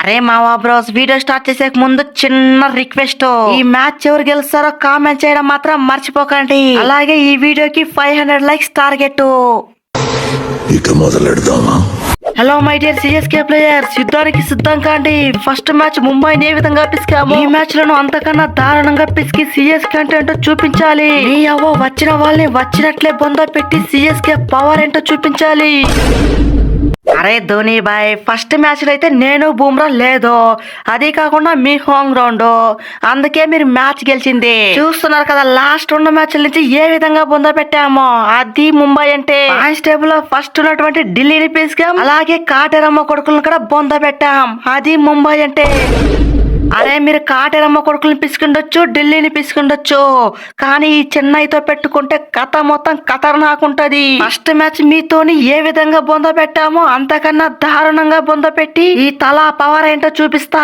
అరే మావా bros, video start చేసే ముందు చిన్న రిక్వెస్ట్, ఈ మ్యాచ్ ఎవరు గెలుస్తారో కామెంట్ చేయడం మాత్రం మర్చిపోకండి. అలాగే ఈ వీడియోకి 500 లైక్స్ టార్గెట్. ఇక మొదలెడదామా? Hello my dear CSK players, యుద్ధానికి సిద్ధం కాండి. ఫస్ట్ మ్యాచ్ ముంబైని ఏ విధంగా పిసికాము, ఈ మ్యాచ్ లను అంతకన్నా దారుణంగా పిసికి సిఎస్కే అంటే ఏంటో చూపించాలి. నీ అవ్వ వచ్చిన వాళ్ళని వచ్చినట్లే బొంద పెట్టి సిఎస్కే పవర్ ఏంటో చూపించాలి. అరే ధోని బాయ్, ఫస్ట్ మ్యాచ్ లో అయితే నేను బూమ్రా లేదు, అది కాకుండా మీ హోమ్ గ్రౌండ్, అందుకే మీరు మ్యాచ్ గెలిచింది. చూస్తున్నారు కదా, లాస్ట్ 2 మ్యాచ్ల నుంచి ఏ విధంగా బొంద పెట్టామో. అది ముంబై అంటే పాయింట్స్ టేబుల్ లో ఫస్ట్ ఉన్నటువంటి ఢిల్లీని పిసికాం, అలాగే కాటేరమ్మ కొడుకులను కూడా బొంద పెట్టాం. అది ముంబై అంటే. అరే మీరు కాటేరమ్మ కొడుకులను పిసుకుండొచ్చు, ఢిల్లీని పిసుకుండొచ్చు, కానీ ఈ చెన్నైతో పెట్టుకుంటే కథ మొత్తం ఖతర్నాకుంటది. ఫస్ట్ మ్యాచ్ మీతోని ఏ విధంగా బొంద పెట్టామో అంతకన్నా దారుణంగా బొంద పెట్టి ఈ తల పవర్ ఏంటో చూపిస్తా.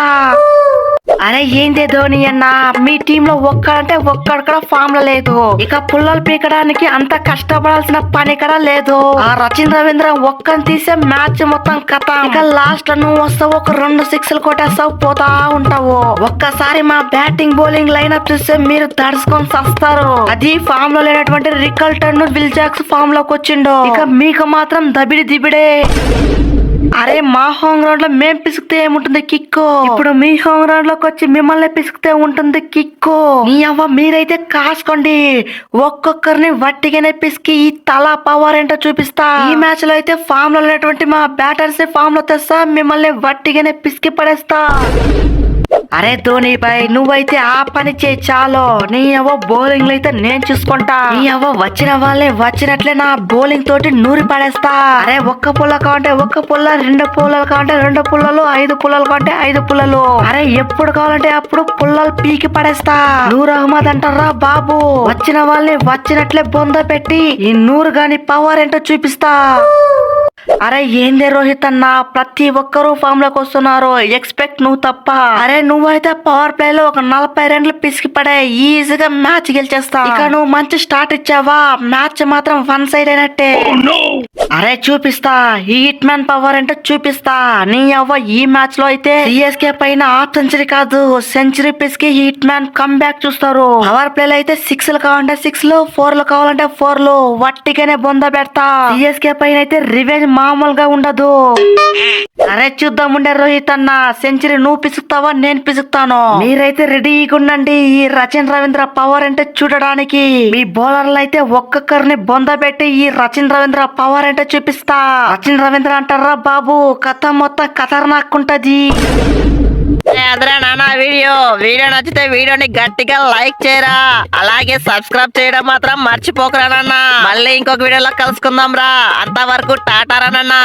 అరే ఏందే ధోని అన్న, మీ టీమ్ లో ఒక్కడంటే ఒక్కడు కూడా ఫామ్ లో లేదు. ఇక పుల్లలు పీకడానికి అంత కష్టపడాల్సిన పని కూడా లేదు. ఆ రచిన్ రవీంద్ర ఒక్కని తీసే మ్యాచ్ మొత్తం కథ. ఇక లాస్ట్ లో నువ్వు వస్తావు, ఒక 2 సిక్స్లు కొట్టేస్తావు, పోతా ఉంటావు. ఒక్కసారి మా బ్యాటింగ్ బౌలింగ్ లైన్అప్ చూస్తే మీరు దడుచుకొని వస్తారు. అది ఫామ్ లో లేనటువంటి రికల్టన్, విల్ జాక్స్ ఫామ్ లోకి వచ్చిండు. ఇక మీకు మాత్రం దబిడి దిబిడే. అరే మా హోమ్ గ్రౌండ్ లో మేం పిసికితే ఏముంటుంది కిక్కు, ఇప్పుడు మీ హోమ్ గ్రౌండ్ లోకి వచ్చి మిమ్మల్ని పిసికితే ఉంటుంది కిక్కు. నీ అవ్వ మీరైతే కాసుకోండి, ఒక్కొక్కరిని వట్టిగానే పిసికి ఈ తల పవర్ ఏంటో చూపిస్తా. ఈ మ్యాచ్ లో అయితే ఫామ్ లో లేనటువంటి మా బ్యాటర్స్ ఫామ్ లో తెస్తా, మిమ్మల్ని వట్టిగానే పిసికి పడేస్తా. అరే ధోని బాయ్, నువ్వైతే ఆ పని చేయి చాలు. నీ అవ్వ బౌలింగ్ లో అయితే నేను చూసుకుంటా. నీ అవ్వ వచ్చిన వాళ్ళే వచ్చినట్లే నా బౌలింగ్ తోటి నూరి పడేస్తా. అరే ఒక్క పుల్ల కావంటే ఒక్క పుల్ల, 2 పుల్లలు కావంటే 2 పుల్లలు, 5 పుల్లలు కావంటే 5 పుల్లలు. అరే ఎప్పుడు కావాలంటే అప్పుడు పుల్లలు పీకి పడేస్తా. నూర్ అహ్మద్ అంటారా బాబు, వచ్చిన వాళ్ళని వచ్చినట్లే బొంద పెట్టి ఈ నూరు గాని పవర్ ఏంటో చూపిస్తా. అరే ఏందే రోహిత్ అన్న, ప్రతి ఒక్కరూ ఫామ్ లోకి వస్తున్నారు, ఎక్స్పెక్ట్ నువ్వు తప్ప. అరే నువ్వైతే పవర్ ప్లే లో ఒక 40 రన్లు పిసికి పడే ఈజీగా మ్యాచ్ గెలిచేస్తా. ఇక నువ్వు మంచి స్టార్ట్ ఇచ్చావా, మ్యాచ్ మాత్రం 1 సైడ్ అయినట్టే. అరే చూపిస్తా, ఈ హిట్ మ్యాన్ పవర్ అంటే చూపిస్తా. నీ అవ్వ ఈ మ్యాచ్ లో అయితే సిఎస్కే పైన హాఫ్ సెంచరీ కాదు, సెంచరీ పిసికి హిట్ మ్యాన్ కమ్ బ్యాక్ చూస్తారు. పవర్ ప్లే లో అయితే 6లు కావాలంటే 6లు, 4లు కావాలంటే 4లు, వట్టిగానే బొంద పెడతా. సిఎస్కే పైన అయితే రివెంజ్ మామూలుగా ఉండదు. అరే చూద్దాం ఉండే రోహిత్ అన్న, సెంచరీ నువ్వు పిసుకుతావా నేను పిసుకుతాను. మీరైతే రెడీగా ఉండండి ఈ రచిన్ రవీంద్ర పవర్ అంటే చూడడానికి. మీ బౌలర్లు అయితే ఒక్కొక్కరిని బొంద పెట్టి ఈ రచిన్ రవీంద్ర పవర్ అంటే చూపిస్తా. రచిన్ రవీంద్ర అంటారా బాబు, కథ మొత్తం ఖతర్నాకుంటది. అదరా నాన్న, వీడియో నచ్చితే వీడియోని గట్టిగా లైక్ చేయరా, అలాగే సబ్స్క్రైబ్ చేయడం మాత్రం మర్చిపోకరా నాన్న. మళ్ళీ ఇంకొక వీడియోలో కలుసుకుందాం రా, అంతవరకు టాటారా నాన్న.